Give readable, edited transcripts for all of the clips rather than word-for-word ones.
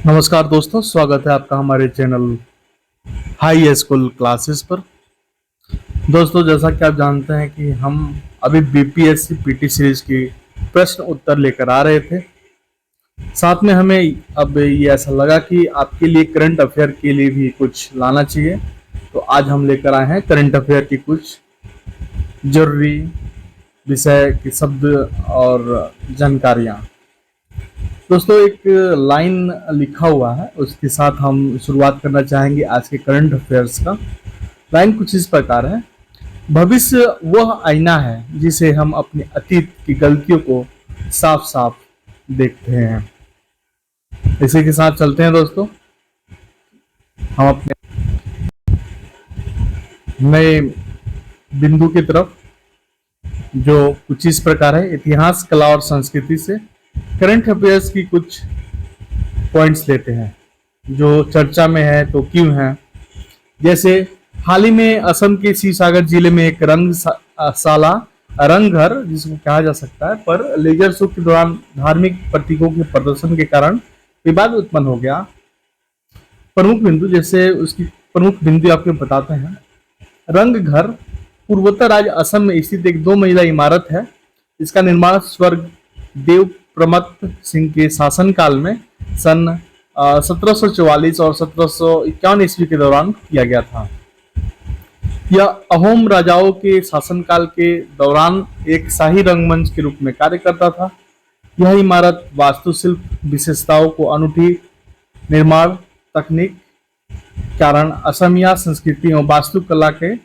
नमस्कार दोस्तों, स्वागत है आपका हमारे चैनल हाई स्कूल क्लासेस पर। दोस्तों, जैसा कि आप जानते हैं कि हम अभी बीपीएससी पीटी सीरीज की प्रश्न उत्तर लेकर आ रहे थे। साथ में हमें अब ये ऐसा लगा कि आपके लिए करंट अफेयर के लिए भी कुछ लाना चाहिए, तो आज हम लेकर आए हैं करंट अफेयर की कुछ जरूरी विषय के शब्द और जानकारियाँ। दोस्तों, एक लाइन लिखा हुआ है, उसके साथ हम शुरुआत करना चाहेंगे आज के करंट अफेयर्स का। लाइन कुछ इस प्रकार है: भविष्य वह आईना है जिसे हम अपने अतीत की गलतियों को साफ साफ देखते हैं। इसी के साथ चलते हैं दोस्तों हम अपने नए बिंदु की तरफ, जो कुछ इस प्रकार है। इतिहास, कला और संस्कृति से करंट अफेयर्स की कुछ पॉइंट्स लेते हैं जो चर्चा में है, तो क्यों है। जैसे हाल ही में असम के शिवसागर जिले में एक रंगशाला रंगघर, जिसको कहा जा सकता है, पर लेजर शो के दौरान धार्मिक प्रतीकों के प्रदर्शन के कारण विवाद उत्पन्न हो गया। प्रमुख बिंदु, जैसे उसकी प्रमुख बिंदु आपको बताते हैं। रंगघर पूर्वोत्तर राज्य असम में स्थित एक 2 मंजिला इमारत है। इसका निर्माण स्वर्ग देव प्रमत्त सिंह के शासनकाल में सन 1744 और 1751 ईस्वी के दौरान किया गया था। यह अहोम राजाओं के शासनकाल के दौरान एक शाही रंगमंच के रूप में कार्य करता था। यह इमारत वास्तुशिल्प विशेषताओं को अनूठी निर्माण तकनीक कारण असमिया संस्कृति और वास्तुकला के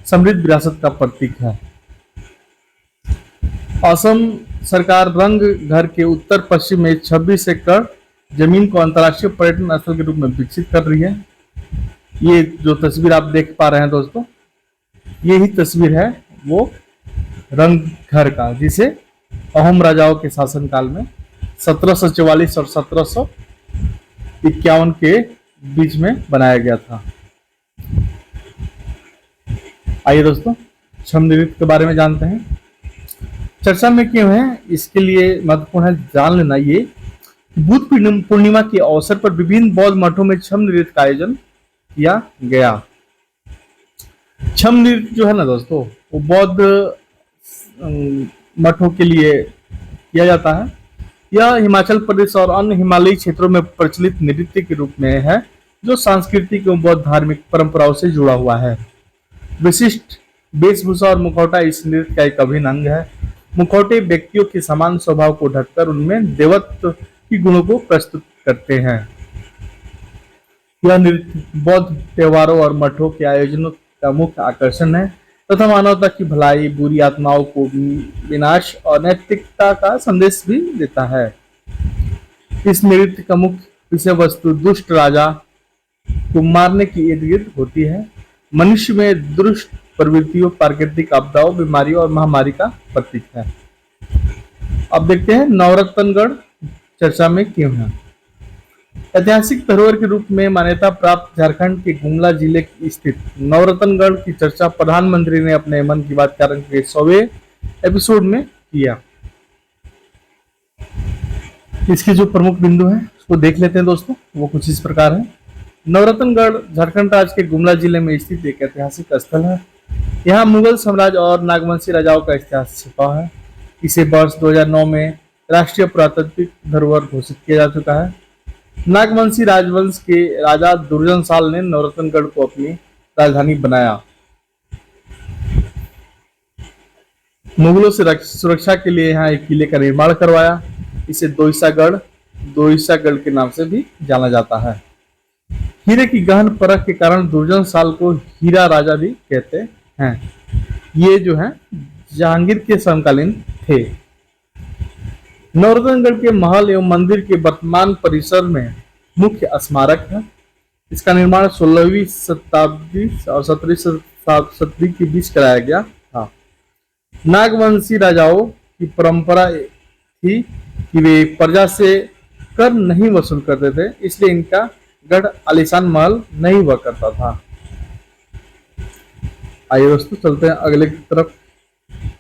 समृद्ध विरासत का प्रतीक है। असम सरकार रंग घर के उत्तर पश्चिम में 26 एकड़ जमीन को अंतर्राष्ट्रीय पर्यटन स्थल के रूप में विकसित कर रही है। ये जो तस्वीर आप देख पा रहे हैं दोस्तों, ये ही तस्वीर है वो रंग घर का, जिसे अहोम राजाओं के शासनकाल में 1744 और 1751 के बीच में बनाया गया था। आइए दोस्तों, छम नृत्य के बारे में जानते हैं। चर्चा में क्यों है, इसके लिए महत्वपूर्ण है जान लेना ये। बुद्ध पूर्णिमा के अवसर पर विभिन्न बौद्ध मठों में छम नृत्य का आयोजन किया गया। छम नृत्य जो है ना दोस्तों, वो बौद्ध मठों के लिए किया जाता है। यह हिमाचल प्रदेश और अन्य हिमालयी क्षेत्रों में प्रचलित नृत्य के रूप में है, जो सांस्कृतिक एवं बौद्ध धार्मिक परंपराओं से जुड़ा हुआ है। विशिष्ट वेशभूषा और मुखौटा इस नृत्य का एक अभिन्न अंग है। मुखौटे व्यक्तियों के समान स्वभाव को ढककर उनमें देवत्व की गुणों को प्रस्तुत करते हैं। यह नृत्य बौद्ध त्योहारों और मठों के आयोजनों का मुख्य आकर्षण है तथा मानवता की भलाई, बुरी आत्माओं को विनाश और नैतिकता का संदेश भी देता है। इस नृत्य का मुख्य विषय वस्तु दुष्ट राजा को मारने की इर्द गिर्द होती है। मनुष्य में दुष्ट प्रवृत्तियों, प्राकृतिक आपदाओं, बीमारियों और महामारी का प्रतीक है। अब देखते हैं नवरत्नगढ़ चर्चा में क्यों है। ऐतिहासिक धरोहर के रूप में मान्यता प्राप्त झारखंड के गुमला जिले स्थित नवरत्नगढ़ की चर्चा प्रधानमंत्री ने अपने मन की बात कार्यक्रम के 100वें एपिसोड में किया। इसके जो प्रमुख बिंदु हैं उसको देख लेते हैं दोस्तों, वो कुछ इस प्रकार है। नवरत्नगढ़ झारखंड राज्य के गुमला जिले में स्थित एक ऐतिहासिक स्थल है। यहाँ मुगल साम्राज्य और नागवंशी राजाओं का इतिहास छिपा है। इसे वर्ष 2009 में राष्ट्रीय पुरातात्विक धरोहर घोषित किया जा चुका है। नागवंशी राजवंश के राजा दुर्जनशाल ने नवरत्नगढ़ को अपनी राजधानी बनाया। मुगलों से सुरक्षा के लिए यहाँ एक किले का निर्माण करवाया। इसे दोईसागढ़ के नाम से भी जाना जाता है। हीरे की गहन परख के कारण दुर्जनशाल को हीरा राजा भी कहते हैं। ये जो है जहांगीर के समकालीन थे। नवरत्नगढ़ के महल एवं मंदिर के वर्तमान परिसर में मुख्य स्मारक है। इसका निर्माण 16वीं शताब्दी और 17वीं शताब्दी के बीच कराया गया था। नागवंशी राजाओं की परंपरा थी कि वे प्रजा से कर नहीं वसूल करते थे, इसलिए इनका गढ़ आलीशान महल नहीं हुआ करता था। आइए दोस्तों, चलते हैं अगले की तरफ।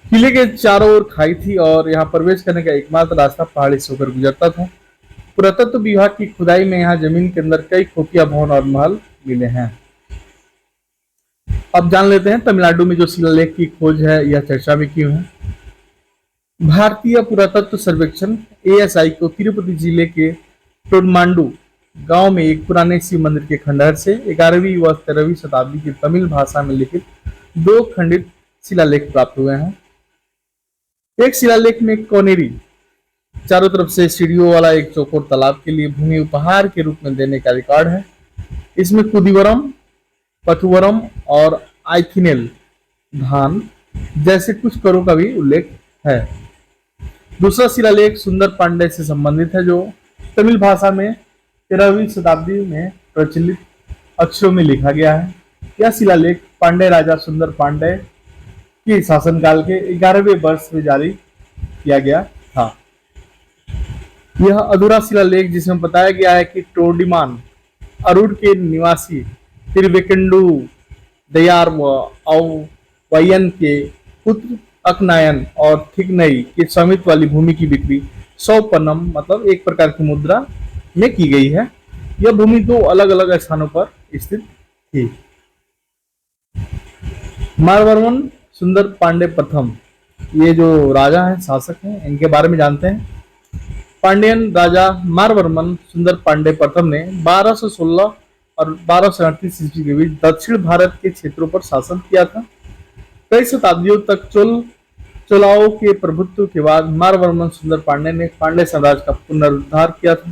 किले के चारों ओर खाई थी और यहाँ प्रवेश करने का एकमात्र रास्ता पहाड़ी से होकर गुजरता था। पुरातत्व विभाग की खुदाई में यहाँ जमीन के अंदर कई खुफिया भवन और महल मिले हैं। अब जान लेते हैं तमिलनाडु में जो शिलालेख की खोज है यह चर्चा में क्यों है। भारतीय पुरातत्व सर्वेक्षण ASI को तिरुपति जिले के टोडमांडू गांव में एक पुराने शिव मंदिर के खंडहर से 11वीं व 13वीं शताब्दी की तमिल भाषा में लिखित 2 खंडित शिलालेख प्राप्त हुए हैं। एक शिलालेख में कोनेरी चारों तरफ से सीढ़ियों वाला एक चौकोर तालाब के लिए भूमि उपहार के रूप में देने का रिकॉर्ड है। इसमें कुदीवरम, पथुवरम और आइथिनेल धान जैसे कुछ करों का भी उल्लेख है। दूसरा शिलालेख सुंदर पांडे से संबंधित है, जो तमिल भाषा में 13वीं शताब्दी में प्रचलित अक्षरों में लिखा गया है। यह शिलालेख पांडे राजा सुंदर पांडे के शासनकाल के 11वें वर्ष में जारी किया गया था। यह अधूरा शिलालेख जिसमें बताया गया है कि टोडिमान अरुड़ के निवासी तिरुवेकंडू दयार वयन के पुत्र अकनायन और थिकनई के स्वामित्व वाली भूमि की बिक्री 100 पन्नम मतलब एक प्रकार की मुद्रा में की गई है। यह भूमि 2 अलग अलग स्थानों पर स्थित थी। मारवर्मन सुंदर पांडे प्रथम, ये जो राजा हैं, शासक हैं, इनके बारे में जानते हैं। पांड्यन राजा मारवर्मन सुंदर पांडे प्रथम ने 1216 और 1238 ईस्वी के बीच दक्षिण भारत के क्षेत्रों पर शासन किया था। कई शताब्दियों तक चोलाओं के प्रभुत्व के बाद मारवर्मन सुंदर पांडे ने पांड्य साम्राज्य का पुनरुद्धार किया था।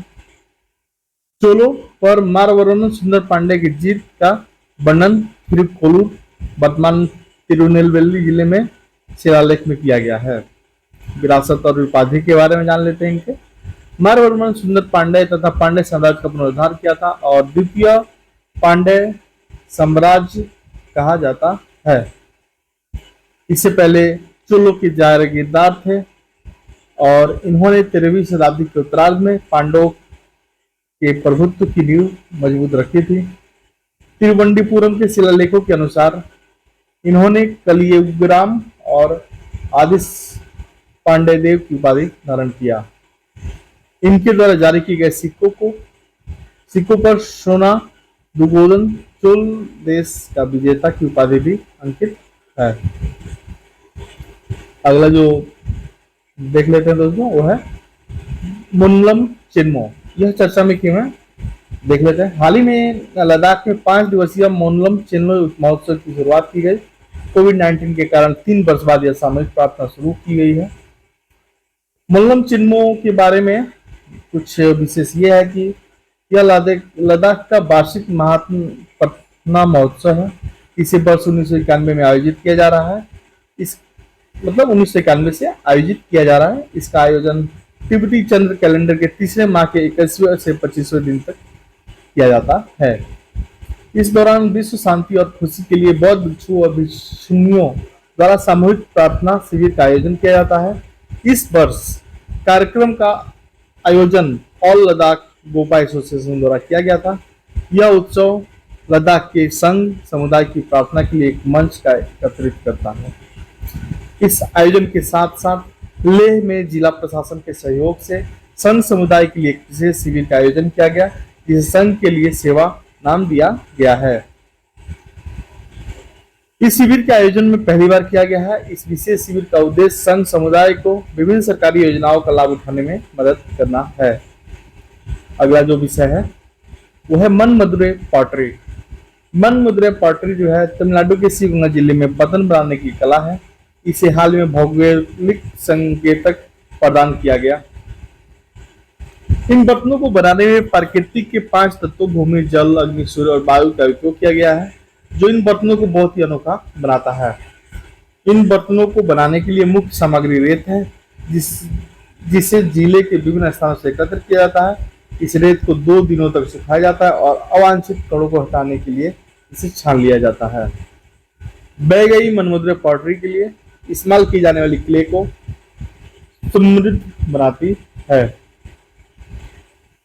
चोलों पर मारवर्मन सुंदर पांडे की जीत का वर्णन थिरुक्कोलूर वर्तमान तिरुनेलवेली जिले में शिलालेख में किया गया है। विरासत और उपाधि के बारे में जान लेते हैं इनके। मारवर्मन सुंदर पांडे तथा पांड्य साम्राज्य का पुनरुद्धार किया था और द्वितीय पांड्य साम्राज्य कहा जाता है। इससे पहले चोलों के जागीरदार थे और इन्होंने 13वीं शताब्दी के उत्तरार्ध में पांडवों के प्रभुत्व की नींव मजबूत रखी थी। तिरुवनंतपुरम के शिलालेखों के अनुसार इन्होंने कलियुग्राम और आदिश पांडेदेव की उपाधि धारण किया। इनके द्वारा जारी किए गए सिक्कों पर सोना दुगोदन चोल देश का विजेता की उपाधि भी अंकित है। अगला जो देख लेते हैं दोस्तों वो है मोनलम चिन्मो। यह चर्चा में क्यों है देख लेते हैं। हाल ही में लद्दाख में 5 दिवसीय मोनलम चिन्मो महोत्सव की शुरुआत की गई। कोविड-19 के कारण 3 वर्ष बाद यह सामूहिक प्रार्थना शुरू की गई है। मोनलम चिन्मो के बारे में कुछ विशेष ये है कि यह लद्दाख का वार्षिक महात्मा महोत्सव है। इसे वर्ष 1991 में आयोजित किया जा रहा है। इस मतलब 1991 से आयोजित किया जा रहा है। इसका आयोजन तिब्बती चंद्र कैलेंडर के तीसरे माह के 21वें से 25वें दिन तक किया जाता है। इस दौरान विश्व शांति और खुशी के लिए बौद्ध भिक्षुओं और भिक्षुणियों द्वारा सामूहिक प्रार्थना शिविर का आयोजन किया जाता है। इस वर्ष कार्यक्रम का आयोजन ऑल लद्दाख गोपा एसोसिएशन द्वारा किया गया था। यह उत्सव लद्दाख के संघ समुदाय की प्रार्थना के लिए एक मंच का एकत्रित करता है। इस आयोजन के साथ साथ लेह में जिला प्रशासन के सहयोग से संघ समुदाय के लिए एक विशेष शिविर का आयोजन किया गया, जिसे संघ के लिए सेवा नाम दिया गया है। इस शिविर के आयोजन में पहली बार किया गया है। इस विशेष शिविर का उद्देश्य संघ समुदाय को विभिन्न सरकारी योजनाओं का लाभ उठाने में मदद करना है। अगला जो विषय है वो है मनमदुरै पॉटरी। मनमदुरै पॉटरी जो है तमिलनाडु के शिवगंगा जिले में बर्तन बनाने की कला है। इसे हाल में भौगोलिक संकेतक प्रदान किया गया। इन बर्तनों को बनाने में प्राकृतिक के 5 तत्वों भूमि, जल, अग्नि, सूर्य और वायु का उपयोग किया गया है, जो इन बर्तनों को बहुत ही अनोखा बनाता है। इन बर्तनों को बनाने के लिए मुख्य सामग्री रेत है, जिसे जिले के विभिन्न स्थानों से एकत्र किया जाता है। इस रेत को 2 दिनों तक सुखाया जाता है और अवांछित कणों को हटाने के लिए इसे छान लिया जाता है। बह गई मनमदुरै पॉटरी के लिए इस्तेमाल की जाने वाली क्ले को समृद्ध बनाती है।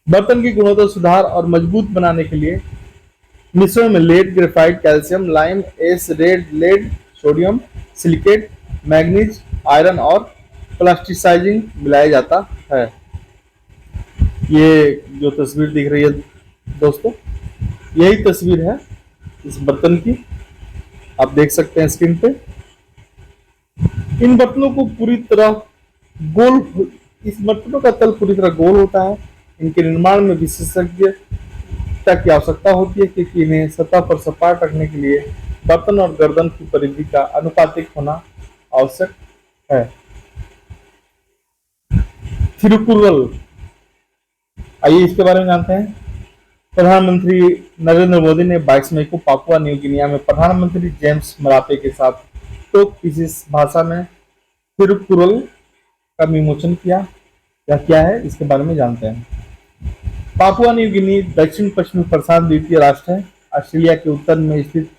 बर्तन की गुणवत्ता सुधार और मजबूत बनाने के लिए मिश्रण में लेड, ग्रेफाइट, कैल्शियम, लाइम, एस, red, lead, sodium, silicate, manganese, iron और प्लास्टिसाइजिंग मिलाया जाता है। ये जो तस्वीर दिख रही है दोस्तों, यही तस्वीर है इस बर्तन की। आप देख सकते हैं स्क्रीन पे। इन बर्तनों को पूरी तरह गोल इस बर्तनों का तल पूरी तरह गोल होता है। इनके निर्माण में विशेषज्ञता की आवश्यकता होती है, क्योंकि इन्हें सतह पर सपाट रखने के लिए बर्तन और गर्दन की परिधि का अनुपातिक होना आवश्यक है। थिरुकुरल, आइए इसके बारे में जानते हैं। प्रधानमंत्री नरेंद्र मोदी ने 22 मई को पापुआ न्यू गिनिया में प्रधानमंत्री जेम्स मरापे के साथ टोक पिसिस भाषा में थिरुकुरल का विमोचन किया। यह क्या है, इसके बारे में जानते हैं। पापुआ न्यू गिनी दक्षिण पश्चिमी प्रशांत द्वीपीय राष्ट्र है। ऑस्ट्रेलिया के उत्तर में स्थित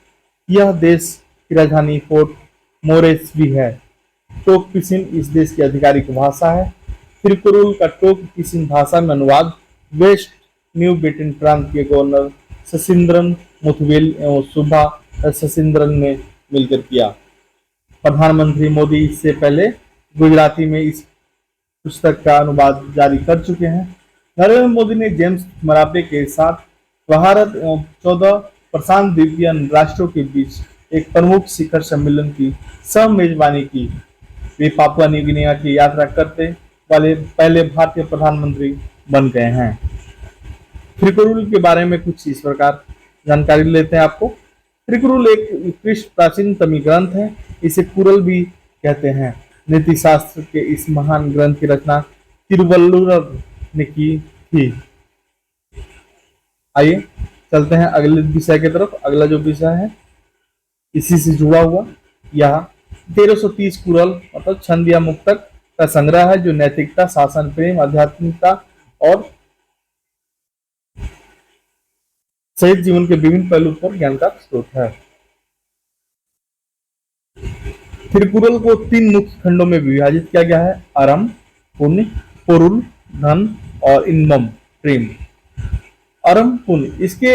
यह देश की राजधानी पोर्ट मोरेस्बी है। टोक पिसिन इस देश की आधिकारिक भाषा है। थिरुकुरल का टोक पिसिन भाषा में अनुवाद वेस्ट न्यू ब्रिटेन प्रांत के गवर्नर शशींद्रन मुथुवेल एवं सुभा शशींद्रन ने मिलकर किया। प्रधानमंत्री मोदी इससे पहले गुजराती में इस पुस्तक का अनुवाद जारी कर चुके हैं। नरेंद्र मोदी ने जेम्स मरापे के साथ भारत एवं 14 प्रशांत द्वीपीय राष्ट्रों के बीच एक प्रमुख शिखर सम्मेलन की सह मेजबानी की। वे पापुआ न्यू गिनिया की यात्रा करते वाले पहले भारतीय प्रधानमंत्री बन गए हैं। थिरुकुरल के बारे में कुछ इस प्रकार जानकारी लेते हैं आपको। थिरुकुरल एक उत्कृष्ट प्राचीन तमिल ग्रंथ है। इसे कुरल भी कहते हैं। नीति शास्त्र के इस महान ग्रंथ की रचना तिरुवल्लुवर ने की थी। आइए चलते हैं अगले विषय की तरफ। अगला जो विषय है इसी से जुड़ा हुआ, यह 1330 कुरल मतलब छंद या मुक्तक का संग्रह है, जो नैतिकता, शासन, प्रेम, आध्यात्मिकता और सहित जीवन के विभिन्न पहलू पर ज्ञान का स्रोत है। थिरुकुरल को 3 मुख्य खंडों में विभाजित किया गया है: अरम, पुण्य, पोरुल, धन और इनमम, प्रेम। अरम पुण्य, इसके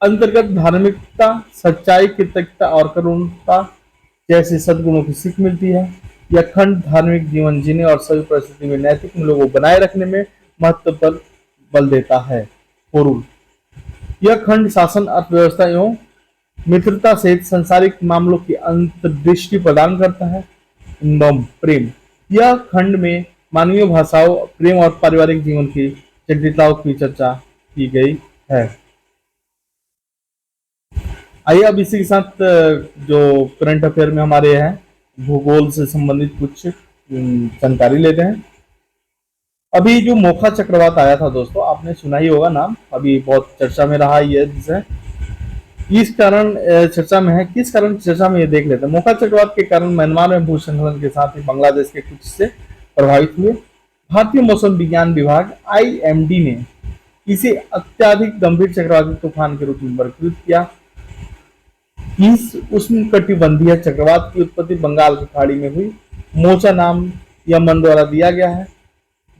अंतर्गत धार्मिकता, सच्चाई, कृतज्ञता और करुणता जैसे सद्गुणों की सीख मिलती है। यह खंड धार्मिक जीवन जीने और सभी परिस्थिति में नैतिक मूल्यों को बनाए रखने में महत्व पर बल देता है। पोरुल, यह खंड शासन, अर्थव्यवस्था एवं मित्रता सहित सांसारिक मामलों की अंतर्दृष्टि प्रदान करता है। इनमम, प्रेम, यह खंड में मानवीय भाषाओं, प्रेम और पारिवारिक जीवन की जटिलताओं की चर्चा की गई है। आइए अब इसी के साथ जो करंट अफेयर में हमारे हैं भूगोल से संबंधित कुछ जानकारी लेते हैं। अभी जो मोखा चक्रवात आया था दोस्तों, आपने सुना ही होगा नाम, अभी बहुत चर्चा में रहा ये विषय। इस कारण चर्चा में है, किस कारण चर्चा में, ये देख लेते हैं। मोखा चक्रवात के कारण म्यांमार में भूस्खलन के साथ ही बांग्लादेश के कुछ हिस्से प्रभावित हुए। भारतीय मौसम विज्ञान विभाग IMD ने इसे अत्यधिक गंभीर चक्रवाती तूफान के रूप में वर्गीकृत किया। इस उष्णकटिबंधीय चक्रवात की उत्पत्ति बंगाल की खाड़ी में हुई। मोचा नाम यमन द्वारा दिया गया है,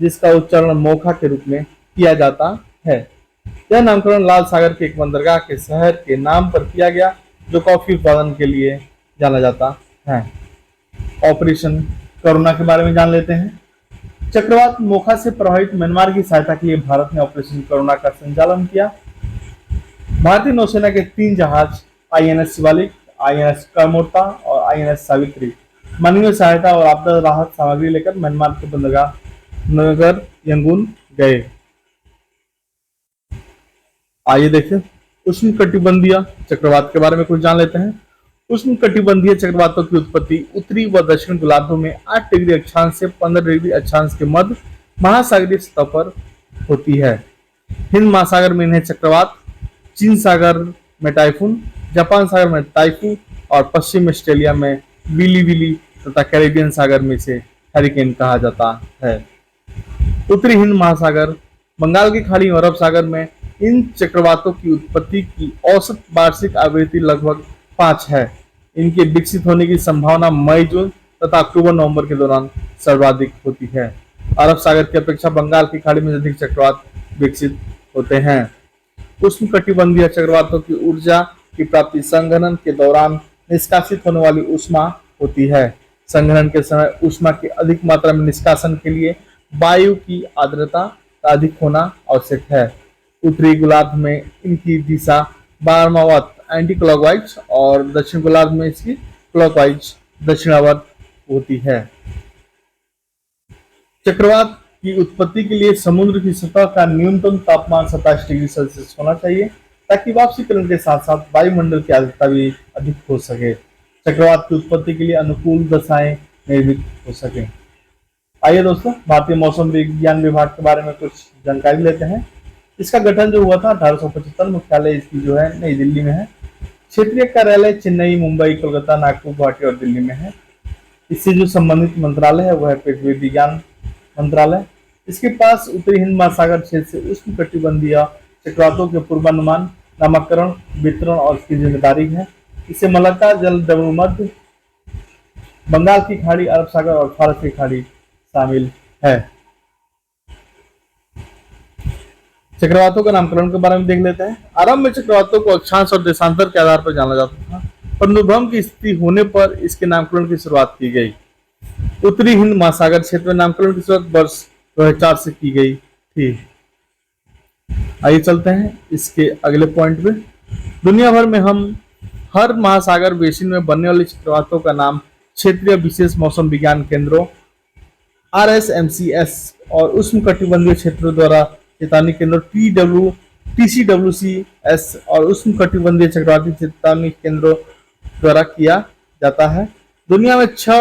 जिसका उच्चारण मोखा के रूप में किया जाता है। यह नामकरण लाल सागर के एक बंदरगाह के शहर के नाम पर किया गया, जो कॉफी उत्पादन के लिए जाना जाता है। ऑपरेशन करुणा के बारे में जान लेते हैं। चक्रवात मोखा से प्रभावित म्यांमार की सहायता के लिए भारत ने ऑपरेशन करुणा का संचालन किया। भारतीय नौसेना के 3 जहाज INS शिवालिक, INS कर्मोरता और INS सावित्री मानवीय सहायता और आपदा राहत सामग्री लेकर म्यांमार के बंदरगाह नगर यंगून गए। आइए देखें उष्णकटिबंधीय चक्रवात के बारे में कुछ जान लेते हैं। उष्णकटिबंधीय चक्रवातों की उत्पत्ति उत्तरी व दक्षिण गोलार्धों में 8 डिग्री अक्षांश से 15 डिग्री अक्षांश के मध्य महासागरीय सतह पर होती है। हिंद महासागर में इन्हें चक्रवात, चीन सागर में टाइफून, जापान सागर में ताइफू और पश्चिम ऑस्ट्रेलिया में विली विली तथा कैरेबियन सागर में से हरिकेन कहा जाता है। उत्तरी हिंद महासागर, बंगाल की खाड़ी और अरब सागर में इन चक्रवातों की उत्पत्ति की औसत वार्षिक आवृत्ति लगभग 5 है। इनके विकसित होने की संभावना मई, जून तथा अक्टूबर, नवंबर के दौरान सर्वाधिक होती है। अरब सागर की अपेक्षा बंगाल की खाड़ी में अधिक चक्रवात विकसित होते हैं। उष्णकटिबंधीय चक्रवातों की ऊर्जा की प्राप्ति संघनन के दौरान निष्कासित होने वाली ऊष्मा होती है। संघनन के समय ऊष्मा की अधिक मात्रा में निष्कासन के लिए वायु की आर्द्रता अधिक होना आवश्यक है। उत्तरी गोलार्ध में इनकी दिशा वामावर्त एंटी क्लॉकवाइज और दक्षिण गोलार्ध में इसकी क्लॉकवाइज दक्षिणावर्त होती है। चक्रवात की उत्पत्ति के लिए समुद्र की सतह का न्यूनतम तापमान 27 डिग्री सेल्सियस होना चाहिए, ताकि वाष्पीकरण के साथ साथ वायुमंडल की आर्द्रता भी अधिक हो सके। चक्रवात की उत्पत्ति के लिए अनुकूल दशाएं निर्मित हो सके। आइए दोस्तों, भारतीय मौसम विज्ञान विभाग के बारे में कुछ जानकारी लेते हैं। इसका गठन जो हुआ था 1875, मुख्यालय इसकी जो है नई दिल्ली में है। क्षेत्रीय कार्यालय चेन्नई, मुंबई, कोलकाता, नागपुर, गुवाहाटी और दिल्ली में है। इससे जो संबंधित मंत्रालय है वह है पृथ्वी विज्ञान मंत्रालय। इसके पास उत्तरी हिंद महासागर क्षेत्र से उष्णकटिबंधीय चक्रवातों के पूर्वानुमान, नामकरण, वितरण और इसकी जिम्मेदारी है। इसे मलाक्का जलमध्य, बंगाल की खाड़ी, अरब सागर और फारस की खाड़ी शामिल है। चक्रवातों का नामकरण के बारे में देख लेते हैं। आरंभ में चक्रवातों को अक्षांश और देशांतर के आधार पर जाना जाता था, परंतु भूकंप की स्थिति होने पर इसके नामकरण की शुरुआत की गई। उत्तरी हिंद महासागर क्षेत्र में नामकरण की शुरुआत वर्ष 2004 से की गई थी। आइए चलते हैं इसके अगले पॉइंट पे। दुनिया भर में हम हर महासागर बेसिन में बनने वाले चक्रवातों का नाम क्षेत्रीय विशेष मौसम विज्ञान केंद्रों RSMCS और उष्णकटिबंधीय क्षेत्रों द्वारा चेतावनी केंद्रों TCWCS और उष्णकटिबंधीय चक्रवाती चेतावनी केंद्रों द्वारा किया जाता है। दुनिया में 6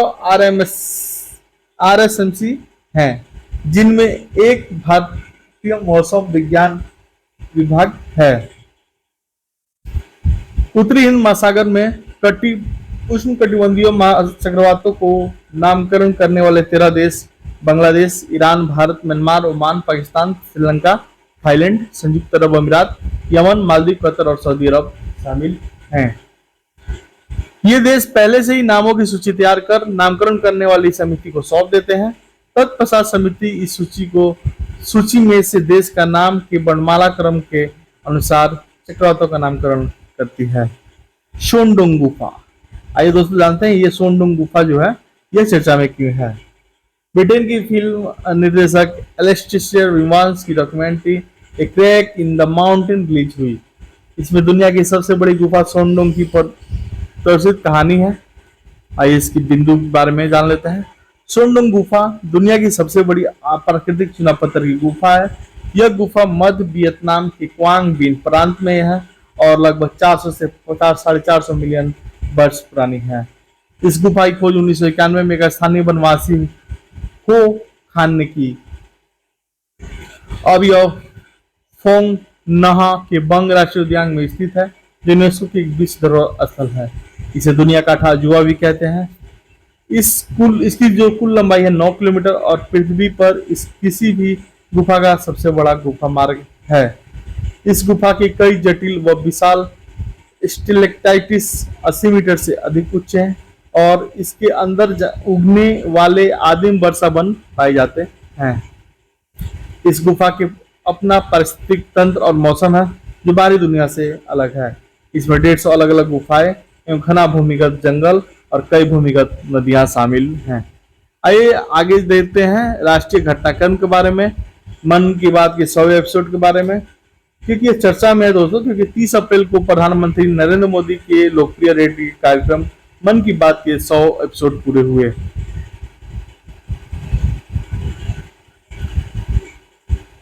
RSMC हैं, जिनमें एक भारतीय मौसम विज्ञान विभाग है। उत्तरी हिंद महासागर में उष्णकटिबंधीय चक्रवातों को नामकरण करने वाले 13 देश Bangladesh, Iran, Bharat, Myanmar, Oman, Pakistan, Sri Lanka, Thailand, संयुक्त अरब अमीरात, यमन, मालदीव, कतर और सऊदी अरब शामिल हैं। ये देश पहले से ही नामों की सूची तैयार कर नामकरण करने वाली समिति को सौंप देते हैं। तत्पश्चात समिति इस सूची में से देश का नाम के वर्णमाला क्रम के अनुसार चक्रवातों का नामकरण करती है। शोनडोंग गुफा, आइए दोस्तों जानते हैं ये शोनडोंग गुफा जो है यह चर्चा में क्यों है। ब्रिटेन की फिल्म निर्देशक एलेक्सिया रिवांस की documentary A crack in the mountain release हुई। इसमें दुनिया की सबसे बड़ी गुफा शोनडोंग की प्रसिद्ध कहानी है। आइए इसकी बिंदु के बारे में जान लेते हैं। शोनडोंग गुफा दुनिया की सबसे बड़ी प्राकृतिक चुनापत्थर की गुफा है। यह गुफा मध्य वियतनाम के क्वांग बिन प्रांत में है और लगभग 400 से 450 मिलियन वर्ष पुरानी है। इस गुफा की खोज 1991 में एक स्थानीय वनवासी हो खान ने की। अब यह फोंग नहा के बंग राष्ट्रीय उद्यान में स्थित है, जो यूनेस्को की विश्व धरोहर स्थल है। इसे दुनिया का 8वां अजूबा भी कहते हैं। इसकी जो कुल लंबाई है 9 किलोमीटर और पृथ्वी पर इस किसी भी गुफा का सबसे बड़ा गुफा मार्ग है। इस गुफा के कई जटिल व विशाल स्टेलेक्टाइटिस 80 मीटर से अधिक उच्च हैं और इसके अंदर उगने वाले आदिम वर्षा वन पाए जाते हैं। इस गुफा के अपना पारिस्थितिक तंत्र और मौसम है जो बाहरी दुनिया से अलग है। इसमें 150 अलग अलग गुफाएं एवं घना भूमिगत जंगल और कई भूमिगत नदियां शामिल हैं। आइए आगे देखते हैं राष्ट्रीय घटनाक्रम के बारे में, मन की बात के 100वें एपिसोड के बारे में, क्योंकि ये चर्चा में है दोस्तों, क्योंकि 30 अप्रैल को प्रधानमंत्री नरेंद्र मोदी के लोकप्रिय रेडियो कार्यक्रम मन की बात के 100 एपिसोड पूरे हुए।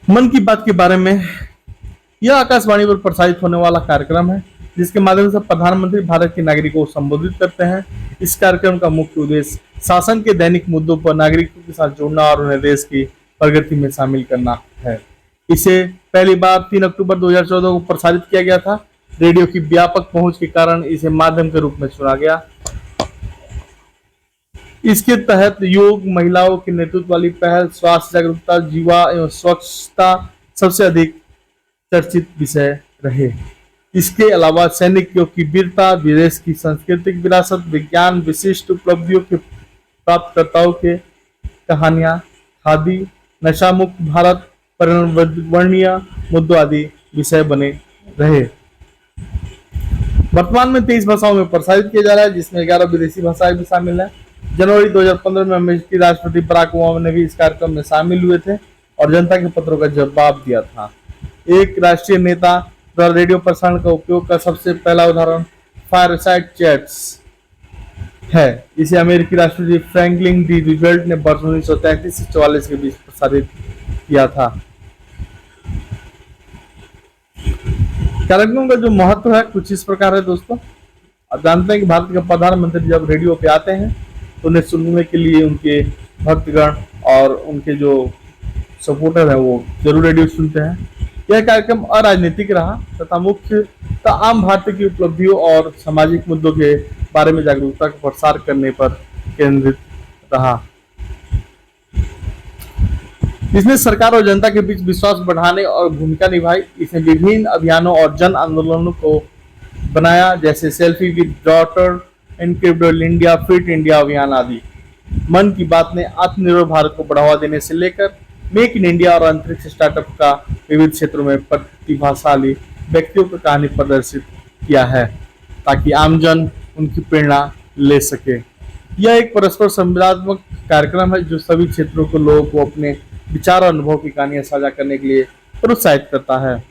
मन की बात के बारे में, यह आकाशवाणी पर प्रसारित होने वाला कार्यक्रम है जिसके माध्यम से प्रधानमंत्री भारत के नागरिकों को संबोधित करते हैं। इस कार्यक्रम का मुख्य उद्देश्य शासन के दैनिक मुद्दों पर नागरिकों के साथ जुड़ना और उन्हें देश की प्रगति में शामिल करना है। इसे पहली बार 3 अक्टूबर 2014 को प्रसारित किया गया था। रेडियो की व्यापक पहुंच के कारण इसे माध्यम के रूप में चुना गया। इसके तहत योग, महिलाओं के नेतृत्व वाली पहल, स्वास्थ्य जागरूकता, जीवा एवं स्वच्छता सबसे अधिक चर्चित विषय रहे। इसके अलावा सैनिकों की वीरता, विदेश की सांस्कृतिक विरासत, विज्ञान, विशिष्ट उपलब्धियों के प्राप्तकर्ताओं के कहानियां, खादी, नशा मुक्त भारत, पर्यावरणीय मुद्दों आदि विषय बने रहे। वर्तमान में 23 भाषाओं में प्रसारित किया जा रहा है, जिसमें 11 विदेशी भाषाएं भी शामिल हैं। जनवरी 2015 में अमेरिकी राष्ट्रपति बराक ओबामा ने भी इस कार्यक्रम में शामिल हुए थे और जनता के पत्रों का जवाब दिया था। एक राष्ट्रीय नेता द्वारा रेडियो प्रसारण का उपयोग का सबसे पहला उदाहरण फायरसाइड चैट्स है। इसे अमेरिकी राष्ट्रपति फ्रैंकलिन डी रूजवेल्ट ने वर्ष 1933 से 44 के बीच प्रसारित किया था। कार्यक्रम का जो महत्व है कुछ इस प्रकार है दोस्तों। आप जानते हैं कि भारत के प्रधानमंत्री जब रेडियो पे आते हैं तो उन्हें सुनने के लिए उनके भक्तगण और उनके जो सपोर्टर है वो जरूर रेडियो सुनते हैं। यह कार्यक्रम अराजनीतिक रहा तथा मुख्यतः आम भारतीय की उपलब्धियों और सामाजिक मुद्दों के बारे में जागरूकता का प्रसार करने पर केंद्रित रहा। इसने सरकार और जनता के बीच विश्वास बढ़ाने और भूमिका निभाई। इसने विभिन्न अभियानों और जन आंदोलनों को बनाया, जैसे selfie with daughter, incredible India, fit India अभियान आदि। मन की बात ने आत्मनिर्भर भारत को बढ़ावा देने से लेकर मेक इन इंडिया और अंतरिक्ष स्टार्टअप का विविध क्षेत्रों में प्रतिभाशाली व्यक्तियों की कहानी प्रदर्शित किया है ताकि आमजन उनकी प्रेरणा ले सके। यह एक परस्पर संवादात्मक कार्यक्रम है जो सभी क्षेत्रों के लोगों को अपने विचार और अनुभव की कहानियां साझा करने के लिए प्रोत्साहित करता है।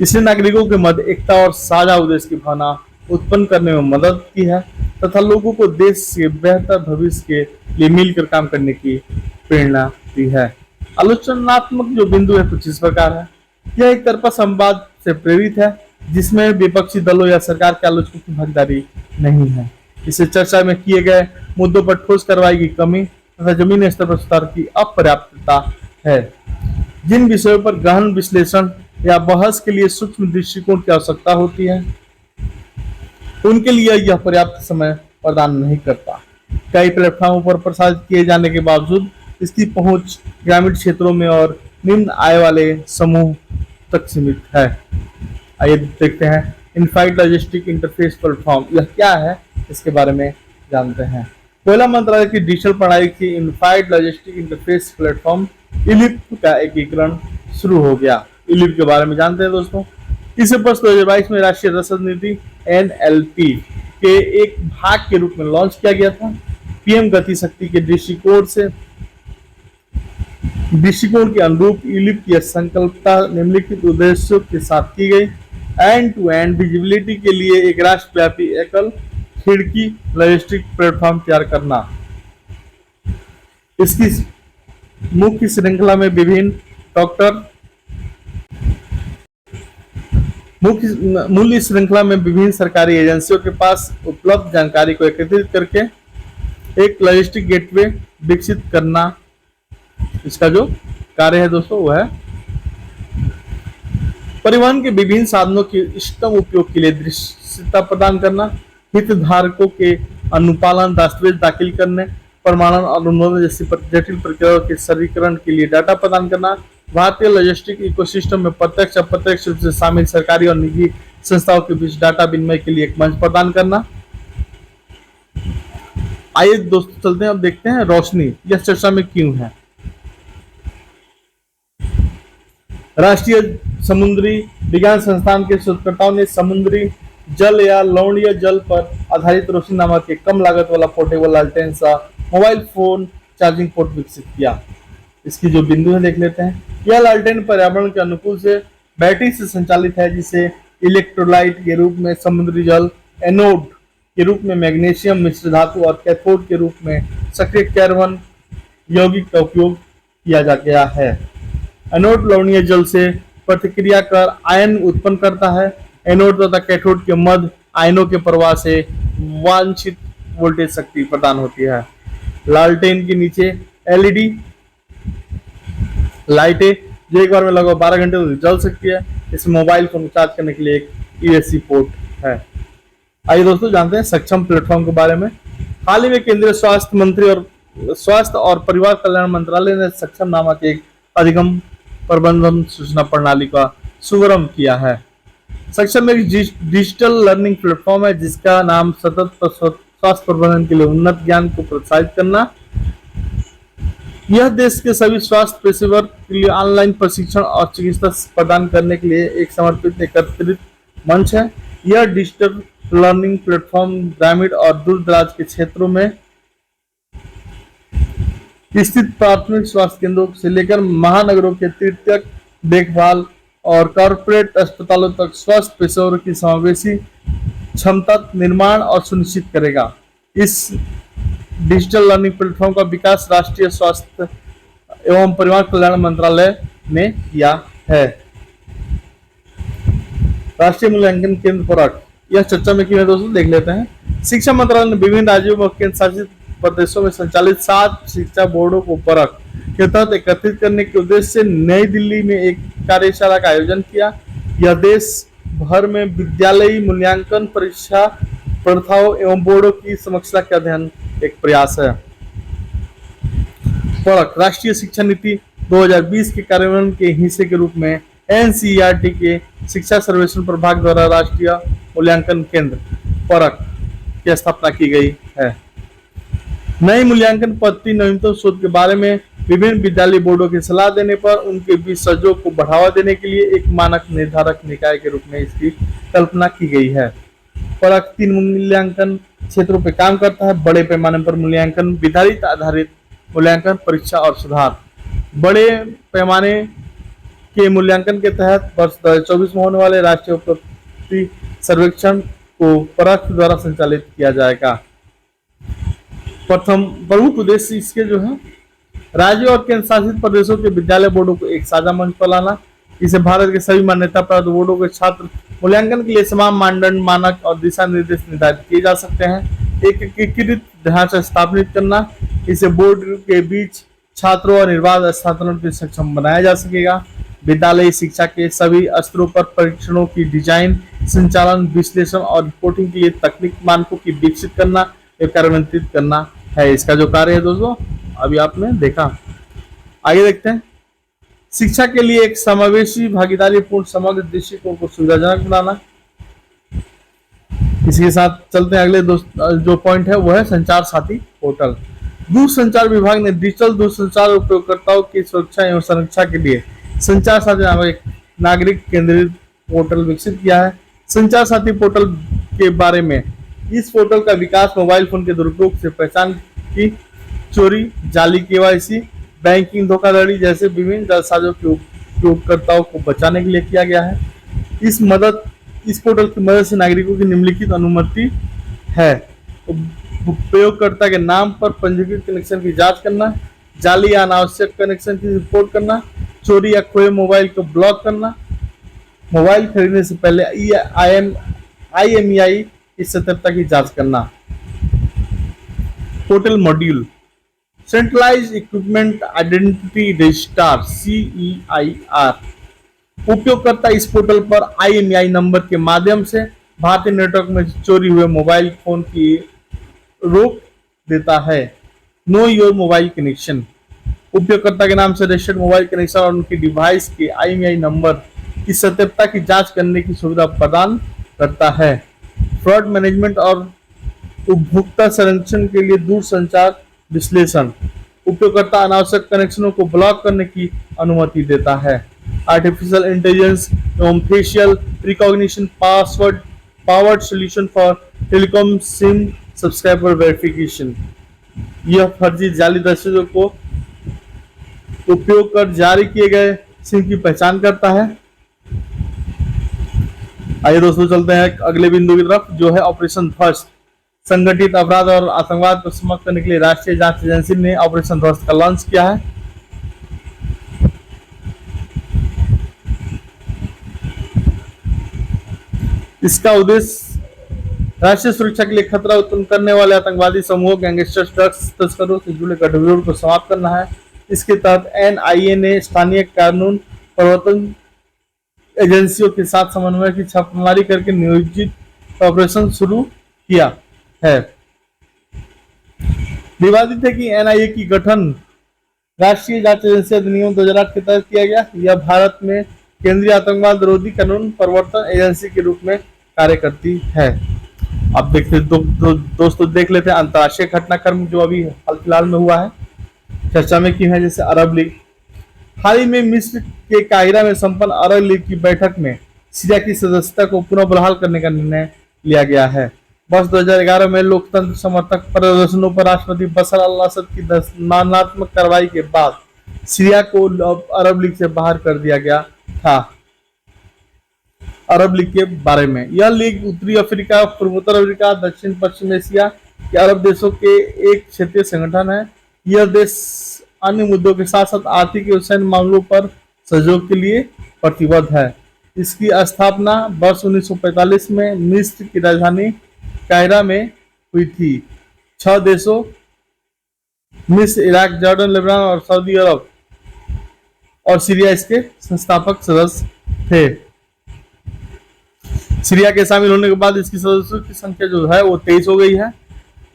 इसने नागरिकों के मध्य एकता और साझा उद्देश्य की भावना उत्पन्न करने में मदद की है तथा लोगों को देश के बेहतर भविष्य के लिए मिलकर काम करने की प्रेरणा दी है। आलोचनात्मक जो बिंदु है कुछ इस प्रकार है। यह एक तरफा संवाद से प्रेरित है जिसमें विपक्षी दलों या सरकार के आलोचकों की भागीदारी नहीं है। इसे चर्चा में किए गए मुद्दों पर ठोस कार्रवाई की कमी तथा जमीनी स्तर पर सुधार की अपर्याप्तता है। जिन विषयों पर गहन विश्लेषण या बहस के लिए सूक्ष्म दृष्टिकोण की आवश्यकता होती है उनके लिए यह पर्याप्त समय प्रदान नहीं करता। कई प्लेटफॉर्मों पर प्रसारित किए जाने के बावजूद इसकी पहुंच ग्रामीण क्षेत्रों में और निम्न आय वाले समूह तक सीमित है। आइए देखते हैं यूनिफाइड लॉजिस्टिक इंटरफेस प्लेटफॉर्म यह क्या है, इसके बारे में जानते हैं। कोयला मंत्रालय की डिजिटल प्रणाली की यूनिफाइड लॉजिस्टिक इंटरफेस प्लेटफॉर्म इलिप का एकीकरण शुरू हो गया। इलिप के बारे में जानते हैं दोस्तों। इसे वर्ष 2022 में राष्ट्रीय रसद नीति NLP के एक भाग के रूप में लॉन्च किया गया था। पीएम गति शक्ति के दृष्टिकोण के अनुरूप इलिप की संकल्पना निम्नलिखित उद्देश्यों के साथ की गई। एंड टू एंड विजिबिलिटी के लिए एक राष्ट्रव्यापी एकल खिड़की लॉजिस्टिक प्लेटफॉर्म तैयार करना। इसकी मुख्य श्रृंखला में विभिन्न मूल्य श्रृंखला में विभिन्न सरकारी एजेंसियों के पास उपलब्ध जानकारी को एकत्रित करके एक लॉजिस्टिक गेटवे विकसित करना। इसका जो कार्य है दोस्तों वह है परिवहन के विभिन्न साधनों के इष्टतम उपयोग के लिए दृश्यता प्रदान करना, हितधारकों के अनुपालन दस्तावेज दाखिल करने, प्रमाणन और अनुमोदन जैसी जटिल प्रक्रियाओं के सरलीकरण के लिए डाटा प्रदान करना, भारतीय लॉजिस्टिक इकोसिस्टम में प्रत्यक्ष अप्रत्यक्ष रूप से शामिल सरकारी और निजी संस्थाओं के बीच डाटा विनिमय के लिए एक मंच प्रदान करना। आइए दोस्तों चलते हैं, अब देखते हैं रोशनी यह चर्चा में क्यों है। राष्ट्रीय समुद्री विज्ञान संस्थान के शोधकर्ताओं ने समुद्री जल या लवणीय जल पर आधारित रोशनी नामक एक कम लागत वाला पोर्टेबल लालटेन सा मोबाइल फोन चार्जिंग पोर्ट विकसित किया। इसकी जो बिंदु है देख लेते हैं। यह लालटेन पर्यावरण के अनुकूल से बैटरी से संचालित है जिसे इलेक्ट्रोलाइट के रूप में समुद्री जल, एनोड के रूप में मैग्नीशियम मिश्र धातु और कैथोड के रूप में सक्रिय कार्बन यौगिक का उपयोग किया जा गया है। एनोड लवणीय जल से प्रतिक्रिया कर आयन उत्पन्न करता है। एनोड तथा कैथोड के मध्य आयनों के प्रवाह से वांछित वोल्टेज शक्ति प्रदान होती है। लालटेन के नीचे एलईडी लाइटें जो एक बार में लगभग 12 घंटे तक जल सकती है। इस मोबाइल फोन को चार्ज करने के लिए एक यूएसबी पोर्ट है। आइए दोस्तों जानते हैं सक्षम प्लेटफॉर्म के बारे में। हाल ही में केंद्रीय स्वास्थ्य और परिवार कल्याण मंत्रालय ने सक्षम नामक एक अधिगम प्रबंधन सूचना प्रणाली का शुभारंभ किया है। सक्षम एक डिजिटल लर्निंग प्लेटफॉर्म है जिसका नाम सतत स्वास्थ्य प्रबंधन के लिए उन्नत ज्ञान को प्रोत्साहित करना। यह देश के सभी स्वास्थ्य पेशेवर के लिए ऑनलाइन प्रशिक्षण और चिकित्सा प्रदान करने के लिए एक समर्पित एकत्रित मंच है। यह डिजिटल लर्निंग प्लेटफॉर्म ग्रामीण और दूर दराज के क्षेत्रों में स्थित प्राथमिक स्वास्थ्य केंद्रों से लेकर महानगरों के तृतीयक देखभाल और कॉरपोरेट अस्पतालों तक स्वास्थ्य पेशेवरों की समावेशी क्षमता निर्माण और सुनिश्चित करेगा। इस डिजिटल लर्निंग प्लेटफॉर्म का विकास राष्ट्रीय स्वास्थ्य एवं परिवार कल्याण मंत्रालय ने किया है। राष्ट्रीय मूल्यांकन केंद्र परख, यह चर्चा में क्यों है दोस्तों, देख लेते हैं। शिक्षा मंत्रालय ने विभिन्न राज्यों व केंद्र शासित प्रदेशों में संचालित 7 शिक्षा बोर्डों को परख के तहत एकत्रित करने के उद्देश्य से नई दिल्ली में एक कार्यशाला का आयोजन किया। यह देश भर में विद्यालयी मूल्यांकन परीक्षा प्रथाओं एवं बोर्डों की समस्या का अध्ययन एक प्रयास है। परख, राष्ट्रीय शिक्षा नीति 2020 के कार्यान्वयन के हिस्से के रूप में एनसीईआरटी के शिक्षा सर्वेक्षण प्रभाग द्वारा राष्ट्रीय मूल्यांकन केंद्र परख की स्थापना की गई है। नई मूल्यांकन पद्धति नवीनतम शोध के बारे में विभिन्न विद्यालय बोर्डों की सलाह देने पर उनके बीच सहयोग को बढ़ावा देने के लिए एक मानक निर्धारक निकाय के रूप में इसकी कल्पना की गई है। परख 3 मूल्यांकन क्षेत्रों पर काम करता है। बड़े पैमाने पर मूल्यांकन, विधारित आधारित मूल्यांकन, परीक्षा और सुधार। बड़े पैमाने के मूल्यांकन के तहत वर्ष 2024 में होने वाले राष्ट्रीय उपलब्धि सर्वेक्षण को परख द्वारा संचालित किया जाएगा। प्रथम प्रमुख उद्देश्य इसके जो है, राज्यों और केंद्र शासित प्रदेशों के विद्यालय बोर्डों को एक साझा मंच पर लाना। इसे भारत के सभी मान्यता प्राप्त बोर्डों के छात्र मूल्यांकन के लिए समान मानदंड, मानक और दिशा निर्देश निर्धारित किए जा सकते हैं। एक एकीकृत ढांचा स्थापित करना, इसे बोर्ड के बीच छात्रों और निर्बाध हस्तांतरण के सक्षम बनाया जा सकेगा। विद्यालयी शिक्षा के सभी स्तरों पर परीक्षणों की डिजाइन, संचालन, विश्लेषण और रिपोर्टिंग के लिए तकनीक मानकों की विकसित करना एवं कार्यान्वित करना है इसका जो कार्य है दोस्तों, अभी आपने देखा। आगे देखते हैं। शिक्षा के लिए एक समावेशी, भागीदारी पूर्ण, समग्र दृष्टिकोण को सुविधाजनक बनाना। इसके साथ चलते हैं अगले जो पॉइंट है वो है संचार साथी पोर्टल। दूरसंचार विभाग ने डिजिटल दूरसंचार उपयोगकर्ताओं की सुरक्षा एवं संरक्षा के लिए संचार साथी नामक एक नागरिक केंद्रित पोर्टल विकसित किया है। संचार साथी पोर्टल के बारे में, इस पोर्टल का विकास मोबाइल फोन के दुरुपयोग से पहचान की चोरी, जाली केवाईसी, बैंकिंग धोखाधड़ी जैसे विभिन्न जालसाजों के उपयोगकर्ताओं को बचाने के लिए किया गया है। इस पोर्टल की मदद से नागरिकों की निम्नलिखित अनुमति है: उपयोगकर्ता के नाम पर पंजीकृत कनेक्शन की जांच करना, जाली या अनावश्यक कनेक्शन की रिपोर्ट करना, चोरी या खोए मोबाइल को ब्लॉक करना, मोबाइल खरीदने से पहले IMEI की सत्यता की जांच करना। Portal module, centralised equipment identity register CEIR। उपयोगकर्ता इस पोर्टल पर IMEI नंबर के माध्यम से भारतीय नेटवर्क में चोरी हुए मोबाइल फोन की रोक देता है। नो योर मोबाइल कनेक्शन, उपयोगकर्ता के नाम से रजिस्टर्ड मोबाइल कनेक्शन और उनकी डिवाइस के IMEI नंबर की सत्यता की जांच करने की सुविधा प्रदान करता है। फ्रॉड मैनेजमेंट और उपभोक्ता संरक्षण के लिए दूरसंचार विश्लेषण, उपयोगकर्ता अनावश्यक कनेक्शनों को ब्लॉक करने की अनुमति देता है। आर्टिफिशियल इंटेलिजेंस एवं facial recognition powered solution for telecom SIM subscriber verification, यह फर्जी जाली दस्तावेजों को उपयोग कर जारी किए गए सिम की पहचान करता है। आइए दोस्तों चलते हैं अगले बिंदु की तरफ जो है ऑपरेशन ध्वस्त। संगठित अपराध और आतंकवाद को समाप्त करने के लिए राष्ट्रीय जांच एजेंसी ने ऑपरेशन ध्वस्त का लॉन्च किया है। इसका उद्देश्य राष्ट्रीय सुरक्षा के लिए खतरा उत्पन्न करने वाले आतंकवादी समूहों, गैंगस्टर्स, ड्रग्स तस्करों से जुड़े गठबंधनों को समाप्त करना है। इसके तहत NIA ने स्थानीय कानून प्रवर्तन एजेंसियों के साथ समन्वय की छापेमारी करके नियोजित ऑपरेशन शुरू किया है। विवादित है कि NIA की गठन राष्ट्रीय जांच एजेंसी अधिनियम 2008 के तहत किया गया। यह भारत में केंद्रीय आतंकवाद विरोधी कानून प्रवर्तन एजेंसी के रूप में कार्य करती है। अब देखते दोस्तों देख लेते हैं अंतर्राष्ट्रीय घटनाक्रम जो अभी हाल फिलहाल में हुआ है, चर्चा में क्यों है। जैसे अरब लीग, हाल ही में मिस्र के काहिरा में संपन्न अरब लीग की बैठक में सीरिया की सदस्यता को पुनः बहाल करने का निर्णय लिया गया है। वर्ष 2011 में लोकतंत्र समर्थक प्रदर्शनों पर राष्ट्रपति बशर अल असद की दंडात्मक कार्रवाई के बाद सीरिया को अरब लीग से बाहर कर दिया गया था। अरब लीग के बारे में, यह लीग उत्तरी अफ्रीका, पूर्वोत्तर अफ्रीका, दक्षिण पश्चिम एशिया के अरब देशों के एक क्षेत्रीय संगठन है। यह देश अन्य मुद्दों के साथ साथ आर्थिक एवं सैन्य मामलों पर सहयोग के लिए प्रतिबद्ध है। इसकी स्थापना वर्ष 1945 में मिस्र की राजधानी कायरा में हुई थी। 6 देशों मिस्र, इराक, जॉर्डन, लेबनान और सऊदी अरब और सीरिया इसके संस्थापक सदस्य थे। सीरिया के शामिल होने के बाद इसकी सदस्यों की संख्या जो है वो 23 हो गई है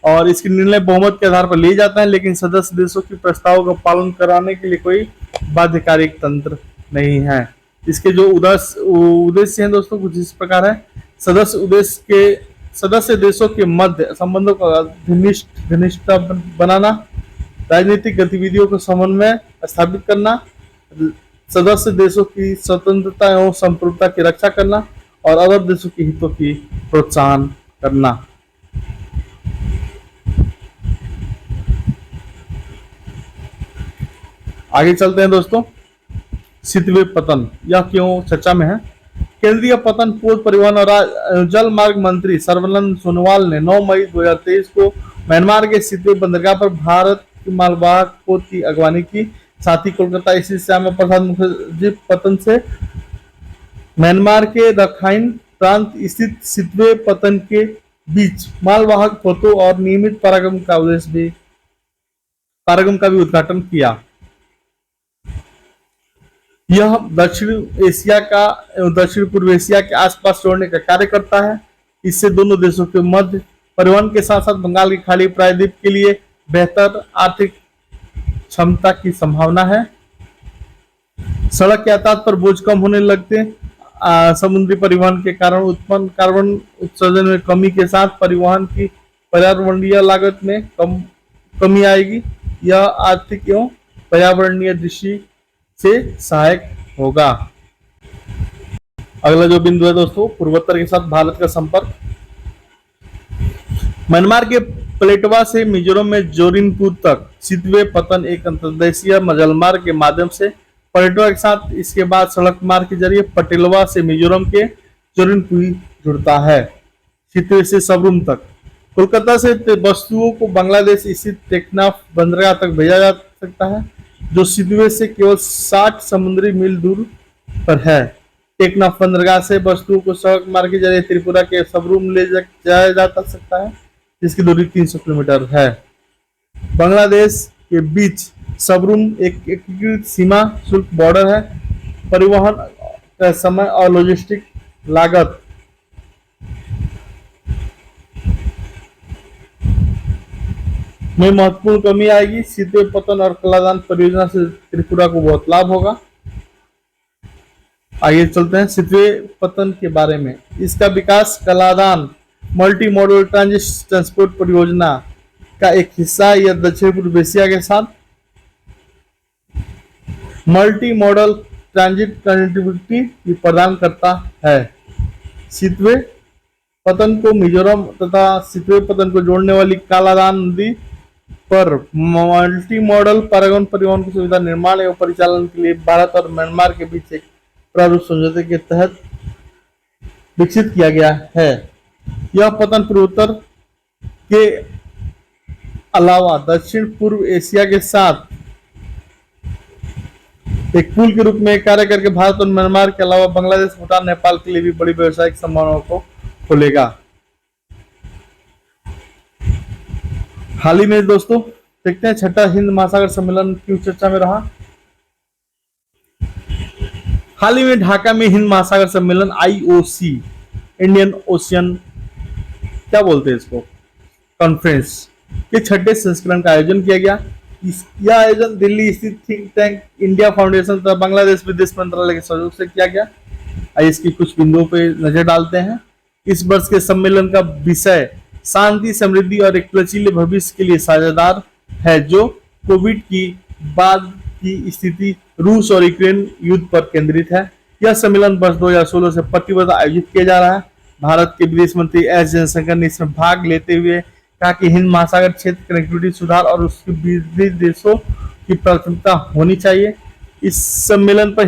और इसके निर्णय बहुमत के आधार पर लिए जाते हैं, लेकिन सदस्य देशों की प्रस्तावों का पालन कराने के लिए कोई बाध्यकारी तंत्र नहीं है। इसके जो उद्देश्य हैं दोस्तों कुछ इस प्रकार है। सदस्य देशों के मध्य संबंधों का घनिष्ठता बनाना, राजनीतिक गतिविधियों को समन्वय स्थापित करना, सदस्य देशों की स्वतंत्रता एवं संप्रभुता की रक्षा करना और अरब देशों के हितों की प्रोत्साहन करना। आगे चलते हैं दोस्तों। सितवे पतन, यह क्यों चर्चा में है? केंद्रीय पतन पोत परिवहन और जल मार्ग मंत्री सर्बानंद सोनोवाल ने 9 मई 2023 को म्यांमार के सितवे बंदरगाह पर भारत की मालवाहक पोत की अगवानी की। साथ ही कोलकाता स्थित श्यामा प्रसाद मुखर्जी पतन से म्यांमार के रखाइन प्रांत स्थित सितवे पतन के बीच मालवाहक पोतों और नियमित पारागम का भी उद्घाटन किया। यह दक्षिण पूर्व एशिया के आसपास जोड़ने का कार्य करता है। इससे दोनों देशों के मध्य परिवहन के साथ साथ बंगाल की खाड़ी प्रायद्वीप के लिए बेहतर आर्थिक क्षमता की संभावना है। सड़क यातायात पर बोझ कम होने लगते, समुद्री परिवहन के कारण उत्पन्न कार्बन उत्सर्जन में कमी के साथ परिवहन की पर्यावरणीय लागत में कमी आएगी। यह आर्थिक एवं पर्यावरणीय दृष्टि से सहायक होगा। अगला जो बिंदु है दोस्तों, पूर्वोत्तर के साथ भारत का संपर्क। म्यांमार के प्लेटवा से मिजोरम में जोरिनपुर तक सितवे पतन एक अंतर्देशीय जलमार्ग के माध्यम से प्लेटवा के साथ, इसके बाद सड़क मार्ग के जरिए पटेलवा से मिजोरम के जोरिनपुर जुड़ता है। सितवे से सबरूम तक कोलकाता से वस्तुओं को बांग्लादेश स्थित टेकनाफ बंदरगाह तक भेजा जा सकता है, जो सितवे से केवल 60 समुद्री मील दूर पर है। टेकनाफ बंदरगाह से वस्तुओं को सड़क मार्ग के जरिए त्रिपुरा के सबरूम ले जाया जा सकता है, जिसकी दूरी 300 किलोमीटर है। बांग्लादेश के बीच सबरूम एक एकीकृत सीमा शुल्क बॉर्डर है। परिवहन का समय और लॉजिस्टिक लागत में महत्वपूर्ण कमी आएगी। सितवे पतन और कलादान परियोजना से त्रिपुरा को बहुत लाभ होगा। आगे चलते हैं सितवे पतन के बारे में। इसका विकास कलादान मल्टी मॉडल ट्रांसपोर्ट परियोजना का एक हिस्सा है। यह दक्षिण पूर्व एशिया के साथ मल्टी मॉडल ट्रांजिट कनेक्टिविटी प्रदान करता है। सितवे पतन को मिजोरम तथा सितवे पतन को जोड़ने वाली कालादान नदी पर मल्टी मॉडल पारागमन परिवहन की सुविधा निर्माण एवं परिचालन के लिए भारत और म्यांमार के बीच एक प्रारूप समझौते के तहत विकसित किया गया है। यह पतन पूर्वोत्तर के अलावा दक्षिण पूर्व एशिया के साथ एक पुल के रूप में कार्य करके भारत और म्यांमार के अलावा बांग्लादेश, भूटान, नेपाल के लिए भी बड़ी व्यवसायिक संभावनाओं को खोलेगा। हाल ही में दोस्तों देखते हैं छठा हिंद महासागर सम्मेलन क्यों चर्चा में रहा। हाल ही में ढाका में हिंद महासागर सम्मेलन IOC इंडियन ओशियन क्या बोलते हैं इसको कॉन्फ्रेंस के छठे संस्करण का आयोजन किया गया। यह आयोजन दिल्ली स्थित थिंक टैंक इंडिया फाउंडेशन तथा बांग्लादेश विदेश मंत्रालय के सहयोग से किया गया। आइए इसकी कुछ बिंदुओं पर नजर डालते हैं। इस वर्ष के सम्मेलन का विषय शांति, समृद्धि और एक लचीले भविष्य के लिए साझेदार है, जो कोविड की बाद की स्थिति, रूस और यूक्रेन युद्ध पर केंद्रित है। यह सम्मेलन वर्ष 2016 से प्रतिवर्ष आयोजित किया जा रहा है। भारत के विदेश मंत्री एस जयशंकर ने इसमें भाग लेते हुए कहा कि हिंद महासागर क्षेत्र कनेक्टिविटी सुधार और उसके विविध देशों की प्राथमिकता होनी चाहिए। इस सम्मेलन पर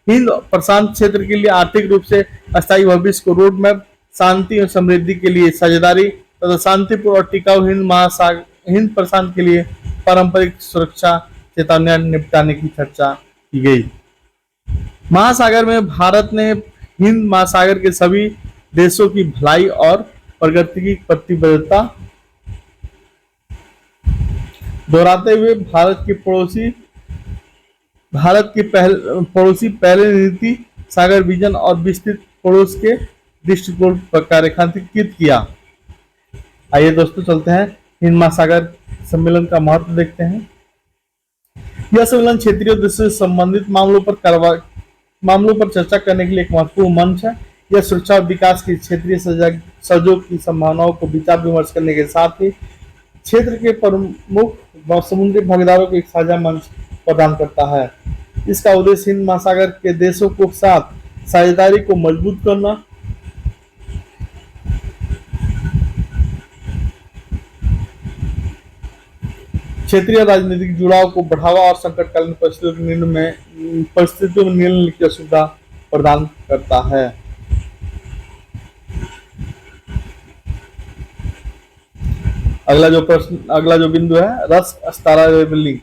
हिंद प्रशांत क्षेत्र के लिए आर्थिक रूप से अस्थायी भविष्य को रोड मैप, शांति और समृद्धि के लिए साझेदारी तथा शांतिपूर्ण और टिकाऊ हिंद प्रशांत के लिए पारंपरिक सुरक्षा चेतावनियां निपटाने की चर्चा की गई। महासागर में भारत ने हिंद महासागर के सभी देशों की भलाई और प्रगति की प्रतिबद्धता दोहराते हुए पड़ोसी पहले नीति सागर विजन और विस्तृत पड़ोस के दृष्टिकोण पर रेखांकित किया। आइए दोस्तों चलते हैं हिंद महासागर सम्मेलन का महत्व देखते हैं। यह सम्मेलन क्षेत्रीय उद्देश्य से संबंधित मामलों पर चर्चा करने के लिए एक महत्वपूर्ण मंच है। यह सुरक्षा और विकास की क्षेत्रीय सहयोग की संभावनाओं को विचार विमर्श करने के साथ ही क्षेत्र के प्रमुख समुद्री भागीदारों को एक साझा मंच प्रदान करता है। इसका उद्देश्य हिंद महासागर के देशों के साथ साझेदारी को मजबूत करना, क्षेत्रीय राजनीतिक जुड़ाव को बढ़ावा और संकटकालीन परिस्थितियों में निर्णय की सुविधा प्रदान करता है। अगला जो बिंदु है, रस्क अस्तारा रेलवे लिंक।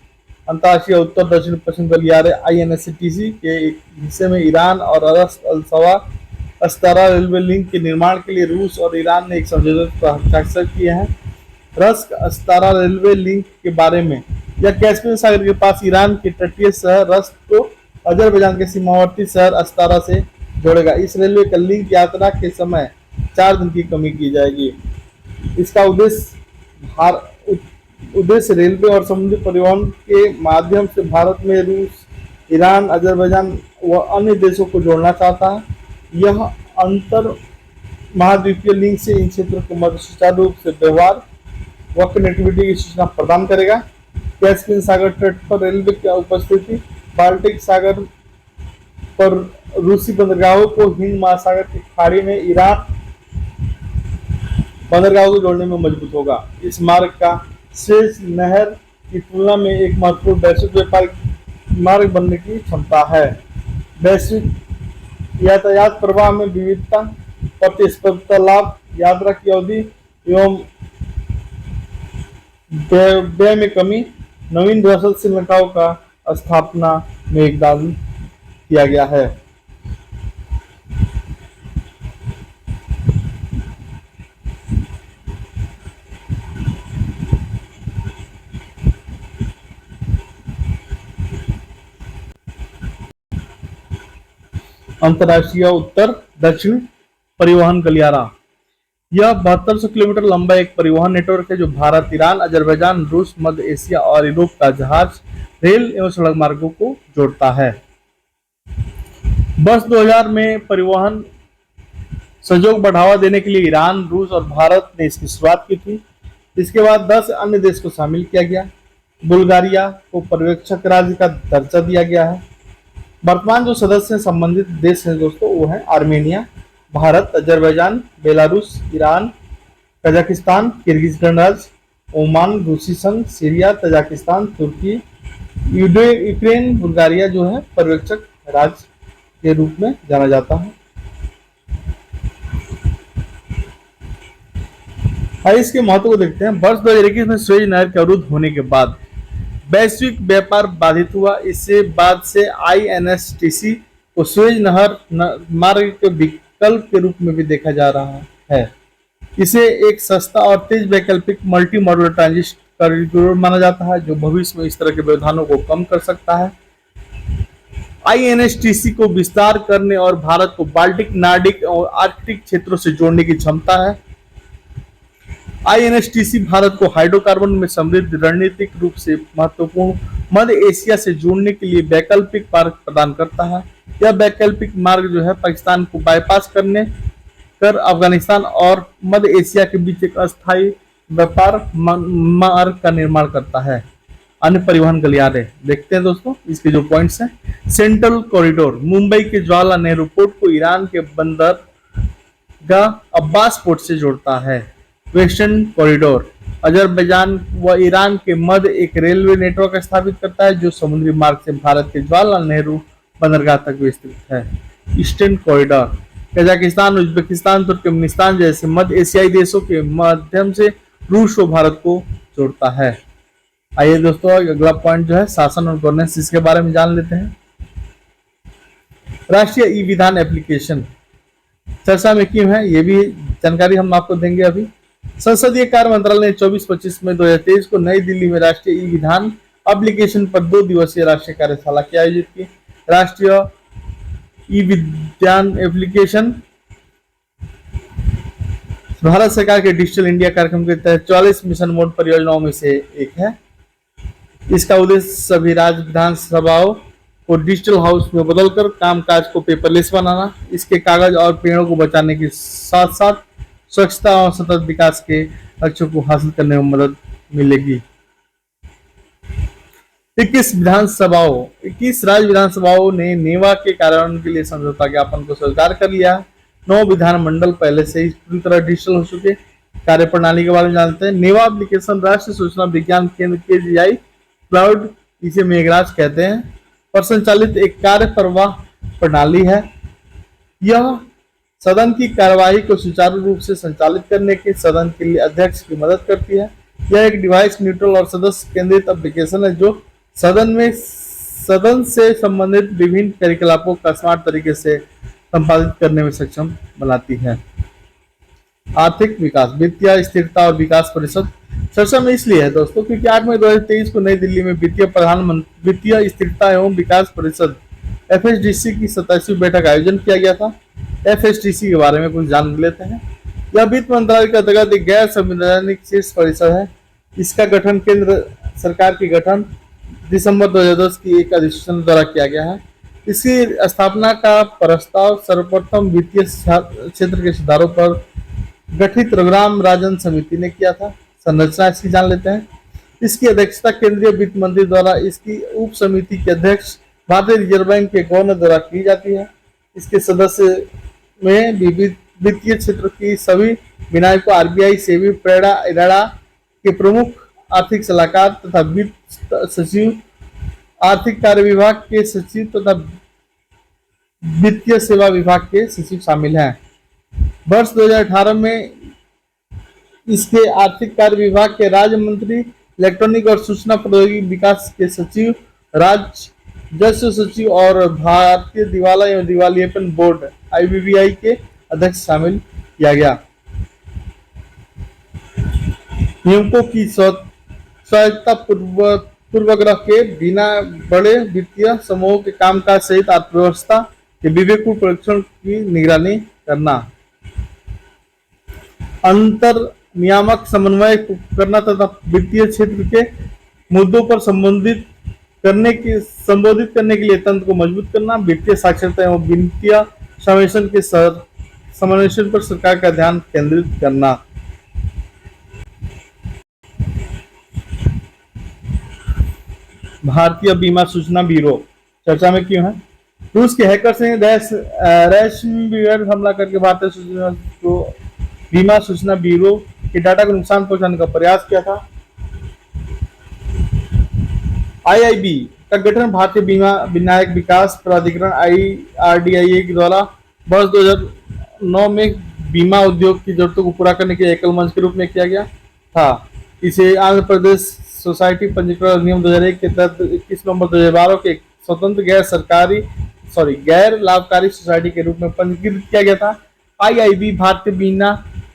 अंतर्राष्ट्रीय उत्तर दक्षिण पश्चिम गलियारे INSTC के एक हिस्से में ईरान और रस्क अल अस्तारा रेलवे लिंक के निर्माण के लिए रूस और ईरान ने एक समझौते पर हस्ताक्षर किए हैं। रस्क अस्तारा रेलवे लिंक के बारे में, यह कैस्पियन सागर के पास ईरान के तटीय शहर रस्क को अजरबैजान के सीमावर्ती शहर अस्तारा से जोड़ेगा। इस रेलवे का लिंक यात्रा के समय 4 दिन की कमी की जाएगी। इसका उद्देश्य रेलवे और समुद्री परिवहन के माध्यम से भारत में रूस, ईरान, अजरबैजान व अन्य देशों को जोड़ना चाहता है। यह अंतर महाद्वीपीय लिंक से इन क्षेत्रों के मध्य सुचारू रूप से व्यवहार व कनेक्टिविटी की सूचना प्रदान करेगा। कैस्पियन सागर तट पर रेलवे की उपस्थिति बाल्टिक सागर पर रूसी बंदरगाहों को हिंद महासागर की खाड़ी में ईरान बंदरगाहों को जोड़ने में मजबूत होगा। इस मार्ग का स्वेज नहर की तुलना में एक महत्वपूर्ण वैश्विक व्यापारिक मार्ग बनने की क्षमता है। वैश्विक यातायात प्रवाह में विविधता, प्रतिस्पर्धा लाभ, यात्रा की अवधि एवं व्यय में कमी, नवीन रसद श्रृंखलाओं का स्थापना में योगदान किया गया है। अंतर्राष्ट्रीय उत्तर दक्षिण परिवहन गलियारा। यह 7200 किलोमीटर लंबा एक परिवहन नेटवर्क है जो भारत, ईरान, अजरबैजान, रूस, मध्य एशिया और यूरोप का जहाज, रेल एवं सड़क मार्गों को जोड़ता है। वर्ष 2000 में परिवहन सहयोग बढ़ावा देने के लिए ईरान, रूस और भारत ने इसकी शुरुआत की थी। इसके बाद 10 अन्य देश को शामिल किया गया। बुल्गारिया को पर्यवेक्षक राज्य का दर्जा दिया गया है। वर्तमान जो सदस्य संबंधित देश हैं दोस्तों, वो है Armenia, Bharat, Azerbaijan, Belarus, Iran, Kazakhstan, Kyrgyzstan राज्य, ओमान, रूसी संघ, सीरिया, तजाकिस्तान, तुर्की, यूक्रेन। बुल्गारिया जो है पर्यवेक्षक राज्य के रूप में जाना जाता है। इसके महत्व को देखते हैं। वर्ष 2021 में सुएज नहर के अवरुद्ध होने के बाद वैश्विक व्यापार बाधित हुआ। इससे बाद से INSTC को सुएज नहर मार्ग के विकल्प के रूप में भी देखा जा रहा है। इसे एक सस्ता और तेज वैकल्पिक मल्टी मॉडल ट्रांजिट कॉरिडोर माना जाता है जो भविष्य में इस तरह के व्यवधानों को कम कर सकता है। INSTC को विस्तार करने और भारत को बाल्टिक, नार्डिक और आर्कटिक क्षेत्रों से जोड़ने की क्षमता है। INSTC भारत को हाइड्रोकार्बन में समृद्ध रणनीतिक रूप से महत्वपूर्ण मध्य एशिया से जोड़ने के लिए वैकल्पिक मार्ग प्रदान करता है। यह वैकल्पिक मार्ग जो है पाकिस्तान को बाईपास कर अफगानिस्तान और मध्य एशिया के बीच एक अस्थायी व्यापार मार्ग का निर्माण करता है। अन्य परिवहन गलियारे देखते हैं दोस्तों, इसके जो पॉइंट्स हैं। सेंट्रल कॉरिडोर मुंबई के जवाहरलाल नेहरू पोर्ट को ईरान के बंदर गा अब्बास पोर्ट से जोड़ता है। वेस्टर्न कॉरिडोर अजरबैजान व ईरान के मध्य एक रेलवे नेटवर्क स्थापित करता है जो समुद्री मार्ग से भारत के जवाहरलाल नेहरू बंदरगाह तक विस्तृत है। Eastern corridor Kazakhstan, Uzbekistan, Turkmenistan जैसे मध्य एशियाई देशों के माध्यम से रूस व भारत को जोड़ता है। आइए दोस्तों, अगला पॉइंट जो है शासन और गवर्नेंस, इसके बारे में जान लेते हैं। राष्ट्रीय ई विधान एप्लीकेशन चर्चा में क्यों है, ये भी जानकारी हम आपको देंगे अभी। संसदीय कार्य मंत्रालय ने 24-25 मई 2023 को नई दिल्ली में राष्ट्रीय ई विधान एप्लीकेशन पर 2 दिवसीय राष्ट्रीय कार्यशाला की आयोजित की। राष्ट्रीय ई विधान एप्लीकेशन भारत सरकार के डिजिटल इंडिया कार्यक्रम के तहत 44 मिशन मोड परियोजनाओं में से एक है। इसका उद्देश्य सभी राज्य विधानसभाओं को डिजिटल हाउस में बदलकर कामकाज को पेपरलेस बनाना, इसके कागज और पेड़ों को बचाने के साथ साथ स्वच्छता और सतत विकास के लक्ष्यों को हासिल करने में मदद मिलेगी। 21 राज्य विधानसभाओं ने नेवा के कार्यान्वयन के लिए समझौता ज्ञापन को स्वीकार कर लिया। 9 विधानमंडल पहले से ही पूरी तरह डिजिटल हो चुके। कार्य प्रणाली के बारे में जानते हैं। नेवा एप्लीकेशन राष्ट्रीय सूचना विज्ञान केंद्र KGI क्लाउड, इसे मेघराज कहते हैं, पर संचालित एक कार्य प्रवाह प्रणाली है। यह सदन की कार्यवाही को सुचारू रूप से संचालित करने के सदन के लिए अध्यक्ष की मदद करती है। यह एक डिवाइस न्यूट्रल और सदस्य केंद्रित एप्लीकेशन है जो सदन से संबंधित विभिन्न क्रियाकलापों का स्मार्ट तरीके से संपादित करने में सक्षम बनाती है। आर्थिक विकास, वित्तीय स्थिरता और विकास परिषद चर्चा में इसलिए है दोस्तों क्योंकि 8 मई 2023 को नई दिल्ली में वित्तीय स्थिरता एवं विकास परिषद FSDC की 27वीं बैठक आयोजन किया गया था। FSDC के बारे में कुछ जान लेते हैं। यह वित्त मंत्रालय के अंतर्गत एक गैर संवैधानिक शीर्ष परिषद है। इसका गठन केंद्र सरकार की गठन दिसंबर 2010 की एक अधिसूचना द्वारा किया गया है। इसकी स्थापना का प्रस्ताव सर्वप्रथम वित्तीय क्षेत्र के सुधारों पर गठित रघुराम राजन समिति ने किया था। संरचना इसकी जान लेते हैं। इसकी अध्यक्षता केंद्रीय वित्त मंत्री द्वारा, इसकी उप समिति के अध्यक्ष भारतीय रिजर्व बैंक के गवर्नर द्वारा की जाती है। इसके सदस्य में वित्तीय क्षेत्र की सभी विनायकों, RBI, सेबी, प्रेडा, इराडा के प्रमुख आर्थिक सलाहकार तथा वित्त सचिव, आर्थिक कार्य विभाग के सचिव तथा वित्तीय सेवा विभाग के सचिव शामिल हैं। वर्ष 2018 में इसके आर्थिक कार्य विभाग के राज्य मंत्री, इलेक्ट्रॉनिक और सूचना प्रौद्योगिकी विकास के सचिव, राजस्व सचिव और भारतीय दिवाला एवं दिवालियेपन बोर्ड IBBI के अध्यक्ष शामिल किया गया। नियमों की स्वायत्तता पूर्वग्रह के बिना बड़े वित्तीय समूहों के कामकाज सहित अर्थव्यवस्था के विवेकपूर्ण परीक्षण की निगरानी करना, अंतर नियामक समन्वय करना तथा वित्तीय क्षेत्र के मुद्दों पर संबोधित करने के लिए तंत्र को मजबूत करना, वित्तीय साक्षरता एवं वित्तीय समावेशन के समावेशन पर सरकार का ध्यान केंद्रित करना। भारतीय बीमा सूचना ब्यूरो चर्चा में क्यों है? रूस के हैकर्स ने रैनसमवेयर हमला करके भारतीय बीमा सूचना ब्यूरो के डाटा को नुकसान पहुंचाने का प्रयास किया था। IIB का गठन भारतीय बीमा विनायक विकास प्राधिकरण IRDAI के द्वारा वर्ष 2009 में बीमा उद्योग की जरूरतों को पूरा करने के एकल मंच के रूप में किया गया था। इसे आंध्र प्रदेश सोसाइटी पंजीकरण अधिनियम 2001 के तहत 21 नवंबर 2012 के एक स्वतंत्र गैर लाभकारी सोसाइटी के रूप में पंजीकृत किया गया था। IIB भारतीय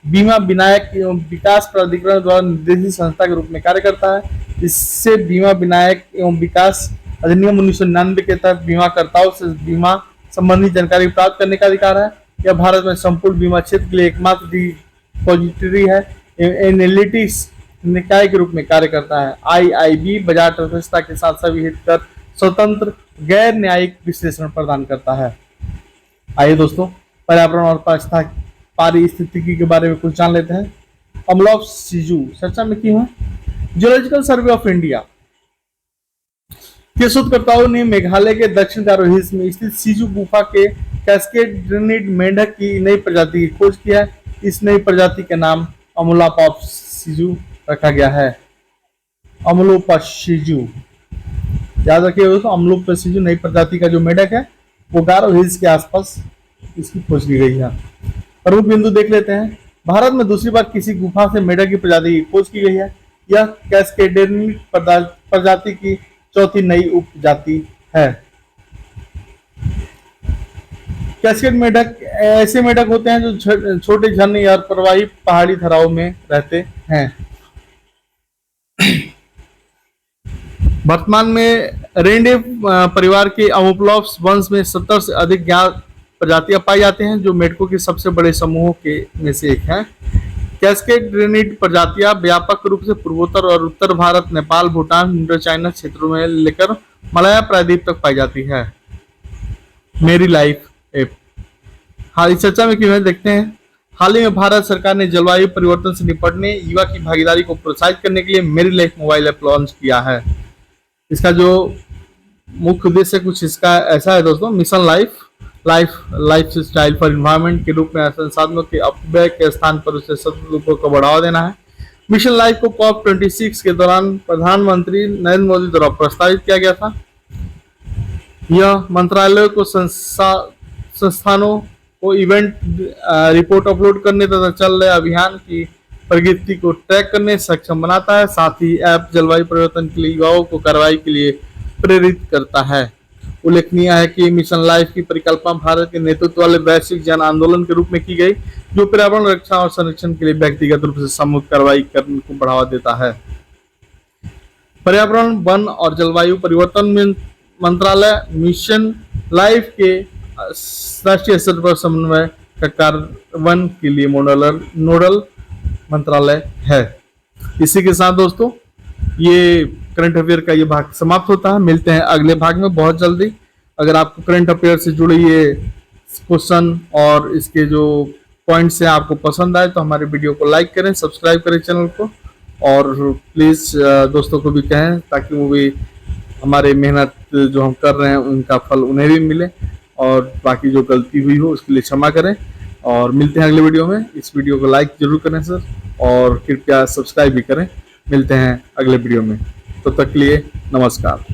बीमा विनायक एवं विकास प्राधिकरण द्वारा निर्देशित संस्था के रूप में कार्य करता है। इससे बीमा विनायक एवं विकास अधिनियम 1999 के तहत बीमाकर्ताओं से बीमा संबंधी जानकारी प्राप्त करने का अधिकार है। यह भारत में संपूर्ण बीमा क्षेत्र के लिए एकमात्र डिपॉजिटरी है, एनालिटिक्स निकाय के रूप में कार्य करता है। IIB बाजार तटस्थता के साथ सभी हितकर स्वतंत्र गैर न्यायिक विश्लेषण प्रदान करता है। आइए दोस्तों, पर्यावरण और पारिस्थितिकी के बारे में कुछ जान लेते हैं। अमल ऑफ सिजु चर्चा में क्यों है? जियोलॉजिकल सर्वे ऑफ इंडिया के शोधकर्ताओं ने मेघालय के दक्षिण गारो हिल्स में स्थित सिजु गुफा के कैस्केड मेंढक की नई प्रजाति की खोज किया है। इस नई प्रजाति का नाम अमुलापासिजू रखा गया है। अमुलोपासिजू, याद रखिए दोस्तों, अमुलोपासिजू नई प्रजाति का जो मेंढक है वो गारो हिल्स के आसपास इसकी खोज की गई है। प्रमुख बिंदु देख लेते हैं। भारत में दूसरी बार किसी गुफा से मेंढक की प्रजाति की खोज की गई है। यह कैस्केडेनी प्रजाति की चौथी नई उपजाति है। कैस्केड मेंढक ऐसे मेंढक होते हैं जो छोटे झरने या प्रवाही पहाड़ी धराओं में रहते हैं। वर्तमान में रेनडेव परिवार के अमोप्लॉप्स वंश में 70 से अधिक ज्ञात प्रजातियां पाई जाती हैं, जो मेंढकों के सबसे बड़े समूहों के में से एक है। कैस्केड रेनिड प्रजातियां व्यापक रूप से पूर्वोत्तर और उत्तर भारत, नेपाल, भूटान, इंडो चाइना क्षेत्रों में लेकर मलया प्रायद्वीप तक पाई जाती है। मेरी लाइफ ऐप, हाँ, इस चर्चा में क्यों देखते हैं। हाल ही में भारत सरकार ने जलवायु परिवर्तन से निपटने युवा की भागीदारी को प्रोत्साहित करने के लिए मेरी लाइफ मोबाइल ऐप लॉन्च किया है। इसका जो मुख्य उद्देश्य कुछ इसका ऐसा है दोस्तों, mission life style for environment के रूप में संसाधनों के अपव्यय के स्थान पर उसे सदुपयोग को बढ़ावा देना है। मिशन लाइफ को COP26 के दौरान प्रधानमंत्री नरेंद्र मोदी द्वारा प्रस्तावित किया गया था। यह मंत्रालयों को संस्थानों को इवेंट रिपोर्ट अपलोड करने तथा चल रहे अभियान की प्रगति को ट्रैक करने सक्षम बनाता है। साथ ही ऐप जलवायु परिवर्तन के लिए युवाओं को कार्रवाई के लिए प्रेरित करता है। उल्लेखनीय है कि मिशन लाइफ की परिकल्पना भारत के नेतृत्व वाले वैश्विक जन आंदोलन के रूप में की गई, जो पर्यावरण रक्षा और संरक्षण के लिए व्यक्तिगत रूप से सामूहिक कार्रवाई करने को बढ़ावा देता है। पर्यावरण, वन और जलवायु परिवर्तन मंत्रालय मिशन लाइफ के राष्ट्रीय स्तर पर समन्वय का कार्यान्वयन के लिए नोडल मंत्रालय है। इसी के साथ दोस्तों ये करंट अफेयर का ये भाग समाप्त होता है। मिलते हैं अगले भाग में बहुत जल्दी। अगर आपको करंट अफेयर से जुड़े ये क्वेश्चन और इसके जो पॉइंट्स हैं आपको पसंद आए तो हमारे वीडियो को लाइक करें, सब्सक्राइब करें चैनल को, और प्लीज़ दोस्तों को भी कहें ताकि वो भी हमारे मेहनत जो हम कर रहे हैं उनका फल उन्हें भी मिले, और बाकी जो गलती हुई हो उसके लिए क्षमा करें। और मिलते हैं अगले वीडियो में। इस वीडियो को लाइक जरूर करें सर, और कृपया सब्सक्राइब भी करें। मिलते हैं अगले वीडियो में, तब तक के लिए नमस्कार।